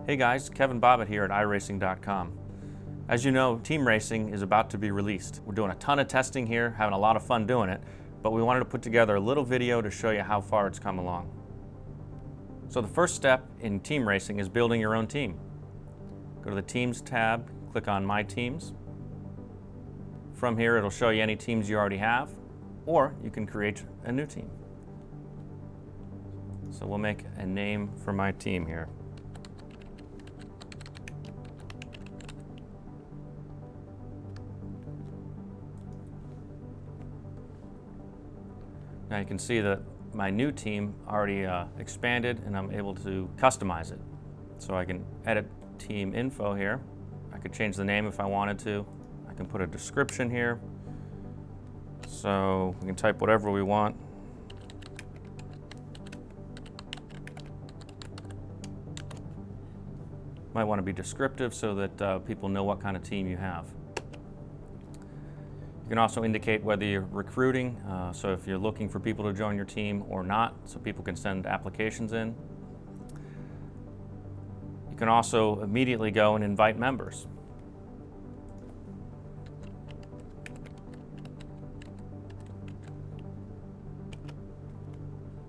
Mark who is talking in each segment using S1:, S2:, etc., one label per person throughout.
S1: Hey guys, Kevin Bobbitt here at iRacing.com. As you know, team racing is about to be released. We're doing a ton of testing here, having a lot of fun doing it, but we wanted to put together a little video to show you how far it's come along. So the first step in team racing is building your own team. Go to the Teams tab, click on My Teams. From here it'll show you any teams you already have, or you can create a new team. So we'll make a name for my team here. Now you can see that my new team already expanded and I'm able to customize it. So I can edit team info here. I could change the name if I wanted to. I can put a description here. So we can type whatever we want. Might want to be descriptive so that people know what kind of team you have. You can also indicate whether you're recruiting, so if you're looking for people to join your team or not, so people can send applications in. You can also immediately go and invite members.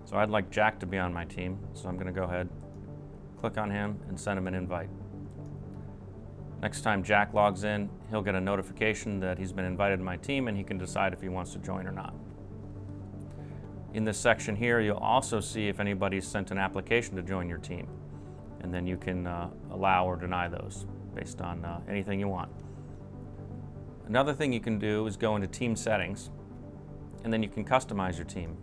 S1: So I'd like Jack to be on my team, so I'm going to go ahead, click on him, and send him an invite. Next time Jack logs in, he'll get a notification that he's been invited to my team and he can decide if he wants to join or not. In this section here, you'll also see if anybody's sent an application to join your team. And then you can allow or deny those based on anything you want. Another thing you can do is go into team settings, and then you can customize your team.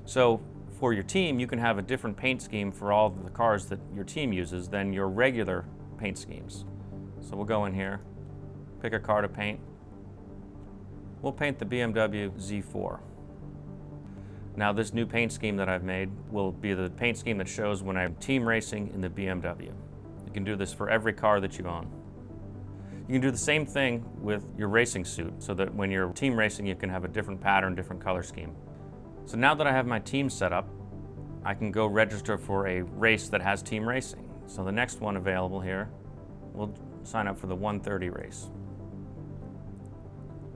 S1: So for your team, you can have a different paint scheme for all of the cars that your team uses than your regular paint schemes. So we'll go in here, pick a car to paint. We'll paint the BMW Z4. Now this new paint scheme that I've made will be the paint scheme that shows when I'm team racing in the BMW. You can do this for every car that you own. You can do the same thing with your racing suit so that when you're team racing you can have a different pattern, different color scheme. So now that I have my team set up, I can go register for a race that has team racing. So the next one available here, we'll sign up for the 130 race.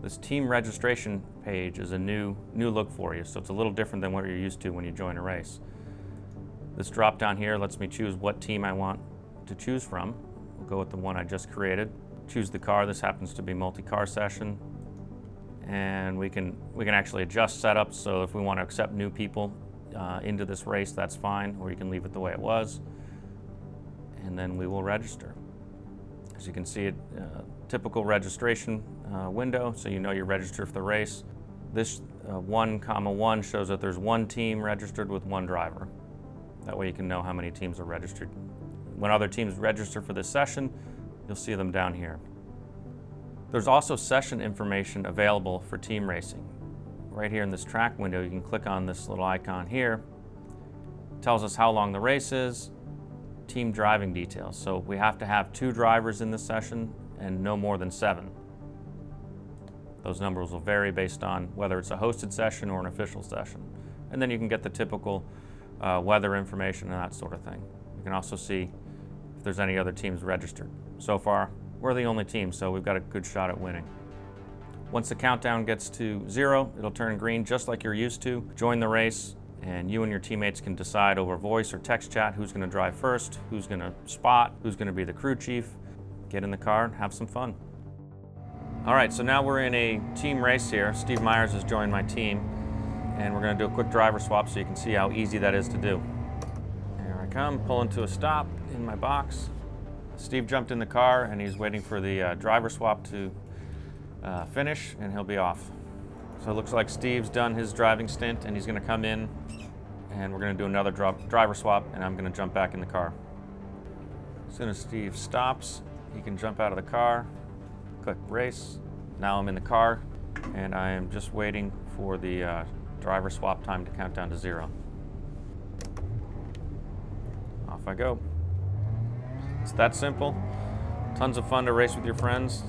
S1: This team registration page is a new look for you, so it's a little different than what you're used to when you join a race. This drop down here lets me choose what team I want to choose from. We'll go with the one I just created. Choose the car. This happens to be multi-car session. And we can actually adjust setups, so if we want to accept new people into this race, that's fine, or you can leave it the way it was. And then we will register. As you can see, typical registration window, so you know you're registered for the race. This 1,1 shows that there's one team registered with one driver. That way you can know how many teams are registered. When other teams register for this session, you'll see them down here. There's also session information available for team racing. Right here in this track window, you can click on this little icon here. It tells us how long the race is, team driving details. So we have to have 2 drivers in this session and no more than 7. Those numbers will vary based on whether it's a hosted session or an official session. And then you can get the typical weather information and that sort of thing. You can also see if there's any other teams registered. So far, we're the only team, so we've got a good shot at winning. Once the countdown gets to 0, it'll turn green just like you're used to. Join the race, and you and your teammates can decide over voice or text chat who's going to drive first, who's going to spot, who's going to be the crew chief. Get in the car and have some fun. All right, so now we're in a team race here. Steve Myers has joined my team, and we're going to do a quick driver swap so you can see how easy that is to do. Here I come, pulling to a stop in my box. Steve jumped in the car and he's waiting for the driver swap to finish, and he'll be off. So it looks like Steve's done his driving stint and he's going to come in, and we're going to do another driver swap, and I'm going to jump back in the car. As soon as Steve stops, he can jump out of the car, click race. Now I'm in the car and I am just waiting for the driver swap time to count down to 0. Off I go. It's that simple. Tons of fun to race with your friends,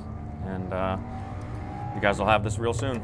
S1: and you guys will have this real soon.